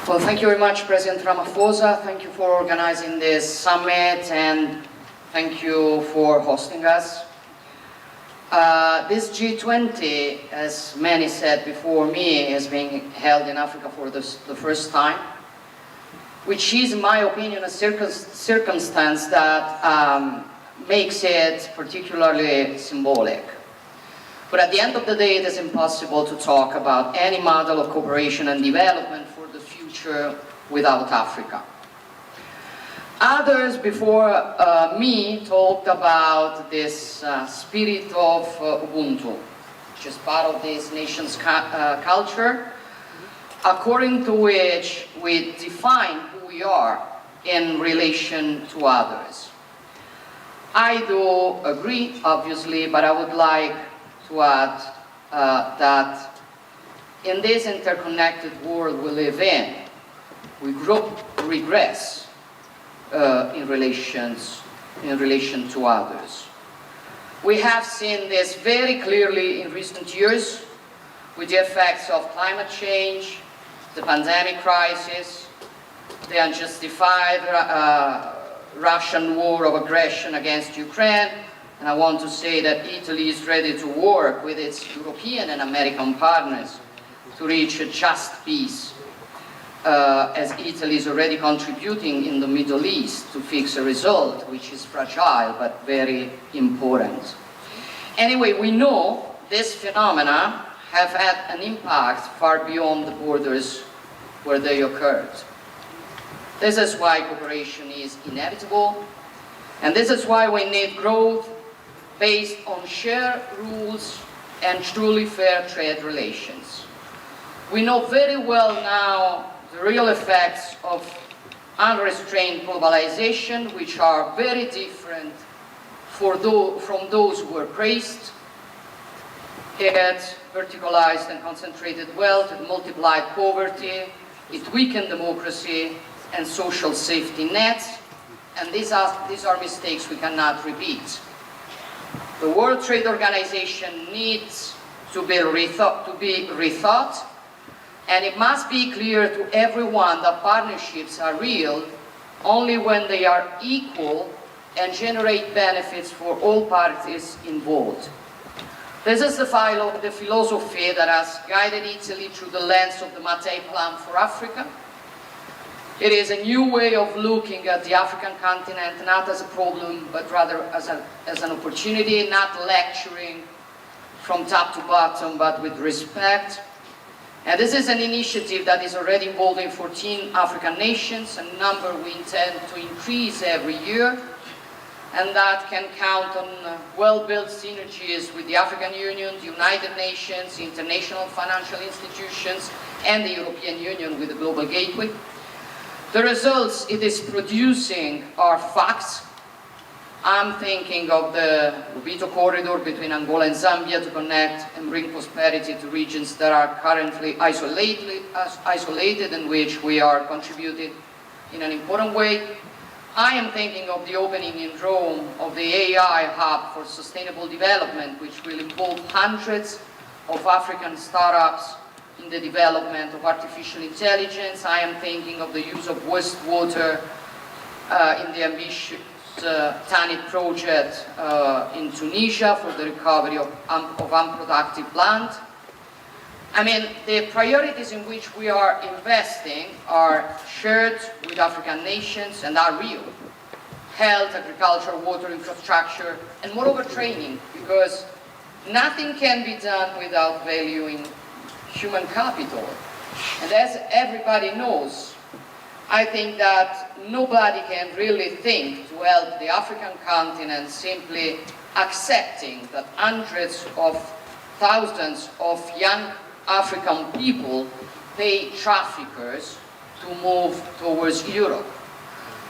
Well, thank you very much, President Ramaphosa. Thank you for organizing this summit, and thank you for hosting us. This G20, as many said before me, is being held in Africa for the first time, which is, in my opinion, a circumstance that makes it particularly symbolic. But at the end of the day, it is impossible to talk about any model of cooperation and development for the future without Africa. Others before me talked about this spirit of Ubuntu, which is part of this nation's culture, according to which we define who we are in relation to others. I do agree, obviously, but I would like to add that in this interconnected world we live in, we regress in relation to others. We have seen this very clearly in recent years with the effects of climate change, the pandemic crisis, the unjustified Russian war of aggression against Ukraine, and I want to say that Italy is ready to work with its European and American partners to reach a just peace, as Italy is already contributing in the Middle East to fix a result which is fragile but very important. Anyway, we know this phenomena have had an impact far beyond the borders where they occurred. This is why cooperation is inevitable, and this is why we need growth based on shared rules and truly fair trade relations. We know very well now the real effects of unrestrained globalization, which are very different from those who were praised. It verticalized and concentrated wealth, it multiplied poverty, it weakened democracy and social safety nets, and these are mistakes we cannot repeat. The World Trade Organization needs to be rethought, and it must be clear to everyone that partnerships are real only when they are equal and generate benefits for all parties involved. This is the philosophy that has guided Italy through the lens of the Mattei Plan for Africa. It is a new way of looking at the African continent, not as a problem, but rather as an opportunity, not lecturing from top to bottom, but with respect. And this is an initiative that is already involving 14 African nations, a number we intend to increase every year, and that can count on well-built synergies with the African Union, the United Nations, international financial institutions, and the European Union with the Global Gateway. The results it is producing are facts. I'm thinking of the Lobito corridor between Angola and Zambia to connect and bring prosperity to regions that are currently isolated and which we are contributing in an important way. I am thinking of the opening in Rome of the AI Hub for Sustainable Development, which will involve hundreds of African startups in the development of artificial intelligence. I am thinking of the use of wastewater in the ambitious TANIT project in Tunisia for the recovery of unproductive land. I mean, the priorities in which we are investing are shared with African nations and are real. Health, agriculture, water, infrastructure, and moreover training, because nothing can be done without valuing human capital. And as everybody knows, I think that nobody can really think to help the African continent simply accepting that hundreds of thousands of young African people pay traffickers to move towards Europe.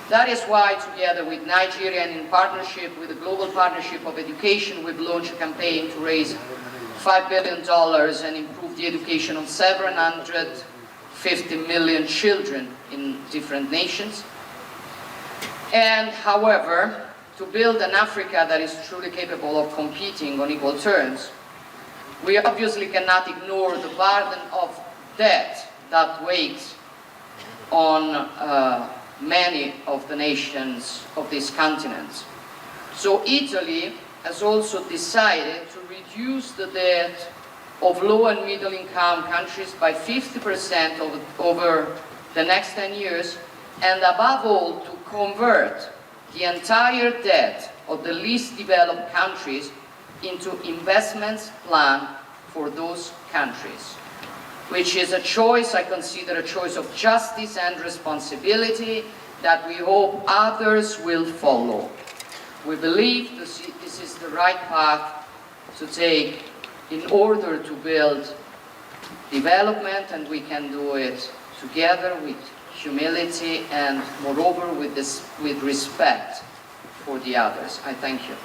That is why, together with Nigeria and in partnership with the Global Partnership of Education, we've launched a campaign to raise $5 billion and improve the education of 750 million children in different nations. And however, to build an Africa that is truly capable of competing on equal terms, we obviously cannot ignore the burden of debt that weighs on many of the nations of this continent. So Italy has also decided to reduce the debt of low and middle income countries by 50% over the next 10 years, and above all to convert the entire debt of the least developed countries into investments plan for those countries, which is a choice, I consider a choice of justice and responsibility that we hope others will follow. We believe this is the right path to take in order to build development, and we can do it together with humility and moreover with respect for the others. I thank you.